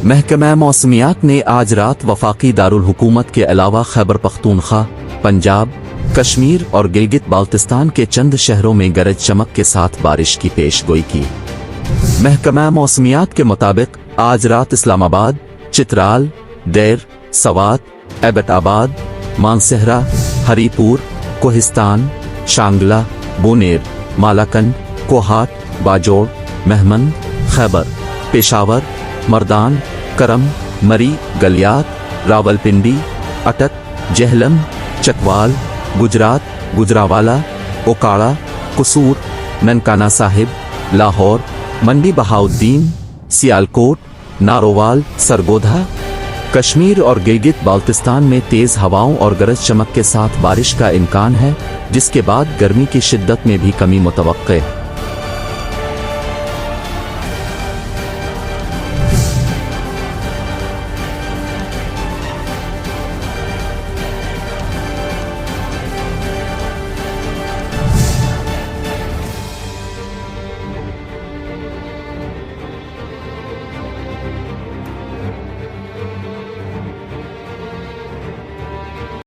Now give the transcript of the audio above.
महकमा मौसमियात ने आज रात वफाकी दारुल हुकूमत के अलावा खैबर पख्तूनख्वा, पंजाब, कश्मीर और गिलगित बाल्तिस्तान के चंद शहरों में गरज चमक के साथ बारिश की पेशगोई की। महकमा मौसमियात के मुताबिक आज रात इस्लामाबाद, चित्राल, देर, सवात, एबटाबाद, मानसहरा, हरीपुर, कोहिस्तान, शांगला, बोनेर, मालाकंड, कोहाट, बाजोड़, महमंद, खैबर, पेशावर, मर्दान, करम, मरी, गलियात, रावलपिंडी, अटक, जहलम, चकवाल, गुजरात, गुजरावाला, ओकाड़ा, कसूर, ननकाना साहिब, लाहौर, मंडी बहाउद्दीन, सियालकोट, नारोवाल, सरगोधा। कश्मीर और गिलगित बाल्तिस्तान में तेज हवाओं और गरज चमक के साथ बारिश का इम्कान है, जिसके बाद गर्मी की शिद्दत में भी कमी मुतवक्के।